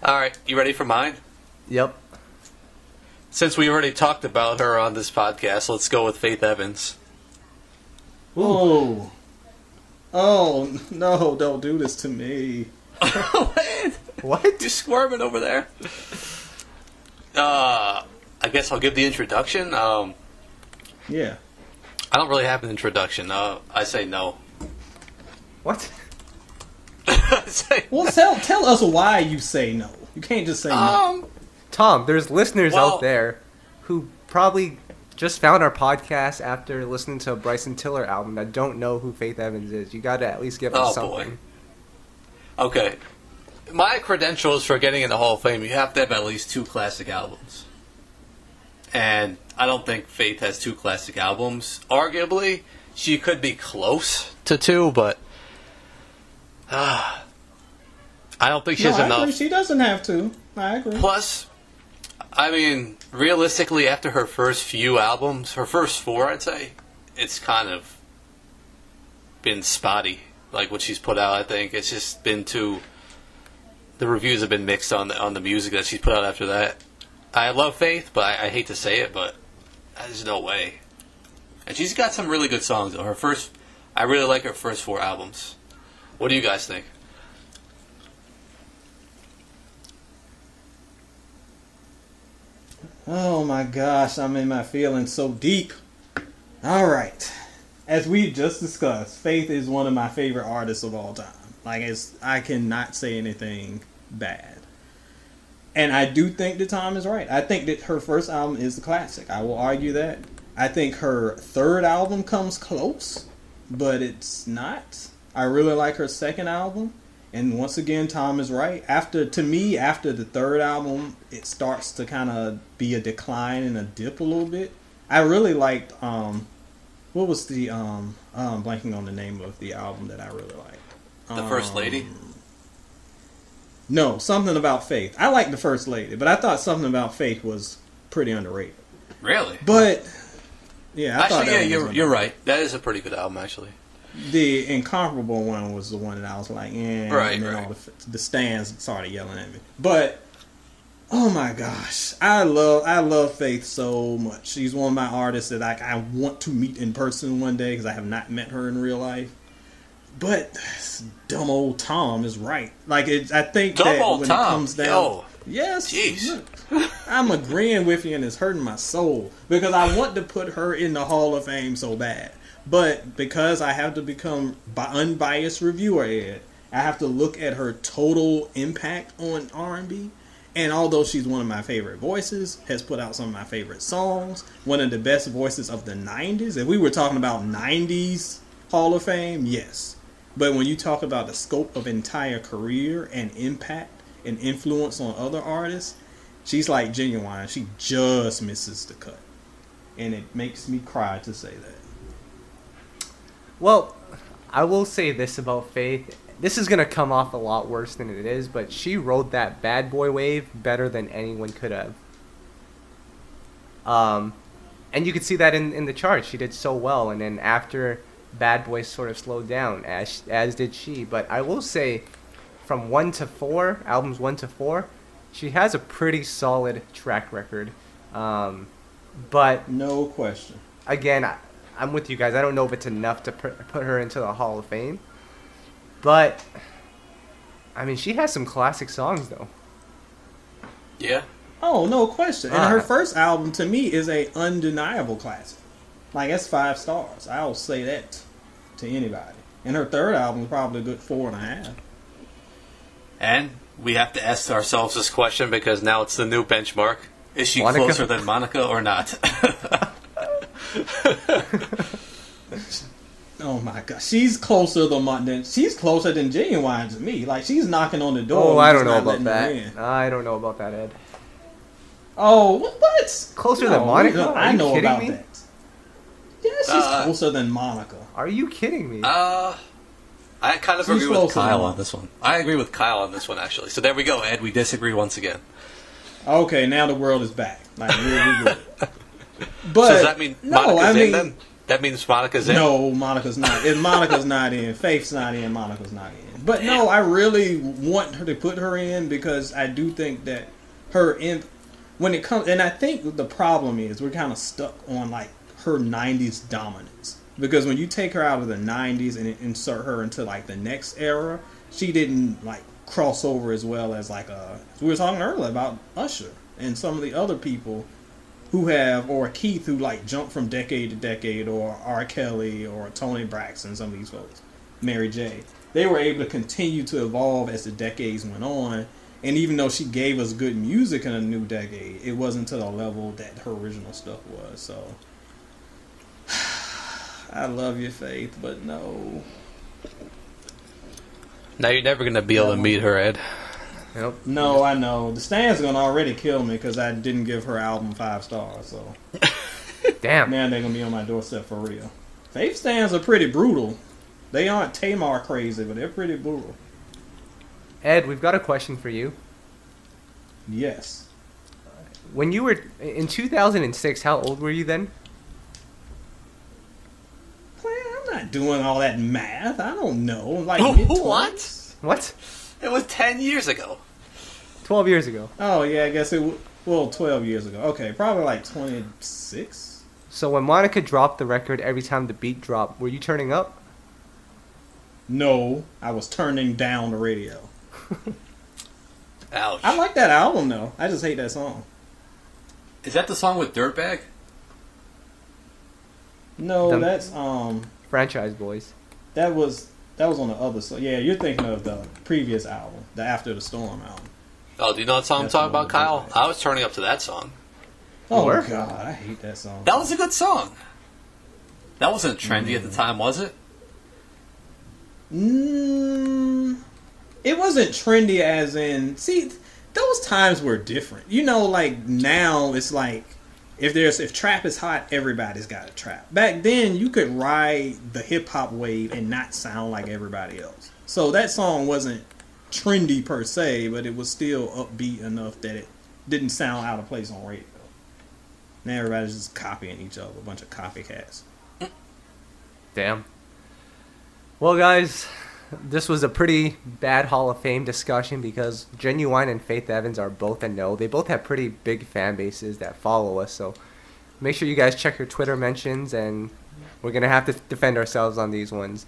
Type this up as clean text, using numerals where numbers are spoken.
Alright, you ready for mine? Yep. Since we already talked about her on this podcast, let's go with Faith Evans. Oh. Oh, no, don't do this to me. What? You're squirming over there. I guess I'll give the introduction. Yeah. I don't really have an introduction. I say no. What? Well, tell us why you say no. You can't just say no. Tom, there's listeners out there who probably just found our podcast after listening to a Bryson Tiller album that don't know who Faith Evans is. You got to at least give us something. Boy. Okay. My credentials for getting in the Hall of Fame, you have to have at least 2 classic albums. And I don't think Faith has 2 classic albums. Arguably, she could be close to 2, but I don't think she has enough. Agree. She doesn't have to. I agree. Plus, I mean, realistically, after her first few albums, her first 4, I'd say, it's kind of been spotty. Like what she's put out, I think it's just been too. The reviews have been mixed on the music that she's put out after that. I love Faith, but I hate to say it, but there's no way. And she's got some really good songs though. I really like her first 4 albums. What do you guys think? Oh my gosh, I'm in my feelings so deep. Alright. As we just discussed, Faith is one of my favorite artists of all time. I cannot say anything bad. And I do think that Tom is right. I think that her first album is a classic. I will argue that. I think her third album comes close, but it's not. I really like her second album. And once again, Tom is right. After the third album, it starts to kind of be a decline and a dip a little bit. I really liked, what was the, blanking on the name of the album that I really liked. The First Lady? No, Something About Faith. I like The First Lady, but I thought Something About Faith was pretty underrated. Really? But, yeah, you're right. That is a pretty good album, actually. The Incomparable one was the one that I was like, right, and then right. all the stands started yelling at me. But oh my gosh, I love Faith so much. She's one of my artists that I want to meet in person one day because I have not met her in real life. But dumb old Tom is right. I think dumb that old when Tom. it comes down, yes, jeez. Look, I'm agreeing with you, and it's hurting my soul because I want to put her in the Hall of Fame so bad. But because I have to become unbiased reviewer, Ed, I have to look at her total impact on R&B. And although she's one of my favorite voices, has put out some of my favorite songs, one of the best voices of the 90s. If we were talking about 90s Hall of Fame, yes. But when you talk about the scope of entire career and impact and influence on other artists, she's like Genuine. She just misses the cut. And it makes me cry to say that. Well, I will say this about Faith. This is going to come off a lot worse than it is, but she rode that bad boy wave better than anyone could have. And you could see that in the charts. She did so well, and then after Bad Boy sort of slowed down, as did she. But I will say, from 1 to 4, albums 1 to 4, she has a pretty solid track record. But no question. Again, I'm with you guys. I don't know if it's enough to put her into the Hall of Fame. But, I mean, she has some classic songs, though. Yeah. Oh, no question. And her first album, to me, is a undeniable classic. That's 5 stars. I'll say that to anybody. And her third album is probably a good 4.5. And we have to ask ourselves this question because now it's the new benchmark. Is she Monica? closer than Monica or not? Oh my god, she's closer than Genuine to me. She's knocking on the door. Oh, I don't know about that. I don't know about that, Ed. Oh, what? Closer than Monica? I know about me? that. Yeah, she's closer than Monica. Are you kidding me? I kind of agree with Kyle on this one. I agree with Kyle on this one, actually. So there we go, Ed. We disagree once again. Okay, now the world is back. Really good. But so does that mean Monica's in then? That means Monica's in? No, Monica's not. If Monica's not in, Faith's not in, Monica's not in. But no, I really want her to put her in because I do think that when it comes, and I think the problem is we're kind of stuck on like her 90s dominance, because when you take her out of the 90s and insert her into like the next era, she didn't like cross over as well as like we were talking earlier about Usher and some of the other people who have, or Keith, who like jumped from decade to decade, or R. Kelly or Tony Braxton, some of these folks, Mary J. They were able to continue to evolve as the decades went on. And even though she gave us good music in a new decade, it wasn't to the level that her original stuff was. So, I love you, Faith, but no. Now you're never going to be able to meet her, Ed. Nope. No, I know. The stand's going to already kill me because I didn't give her album 5 stars. So, Damn. man, they're going to be on my doorstep for real. Faith stands are pretty brutal. They aren't Tamar crazy, but they're pretty brutal. Ed, we've got a question for you. Yes. When you were in 2006, how old were you then? I'm not doing all that math. I don't know. Like What? What? It was 10 years ago. 12 years ago. Oh, yeah, I guess it 12 years ago. Okay, probably like 26. So when Monica dropped the record every time the beat dropped, were you turning up? No, I was turning down the radio. Ouch. I like that album, though. I just hate that song. Is that the song with Dirtbag? No, that's Franchise Boys. that was on the other side. Yeah, you're thinking of the previous album, the After the Storm album. Oh, do you know what song I'm That's talking the about, one Kyle? with Dirtbag. I was turning up to that song. Oh Or? God, I hate that song. That was a good song. That wasn't trendy at the time, was it? It wasn't trendy as in, see, those times were different. You know, like now it's like if trap is hot, everybody's got a trap. Back then you could ride the hip hop wave and not sound like everybody else. So that song wasn't trendy per se, but it was still upbeat enough that it didn't sound out of place on radio. Now everybody's just copying each other, a bunch of copycats. Damn. Well, guys, this was a pretty bad Hall of Fame discussion because Genuine and Faith Evans are both a no. They both have pretty big fan bases that follow us, so make sure you guys check your Twitter mentions, and we're going to have to defend ourselves on these ones.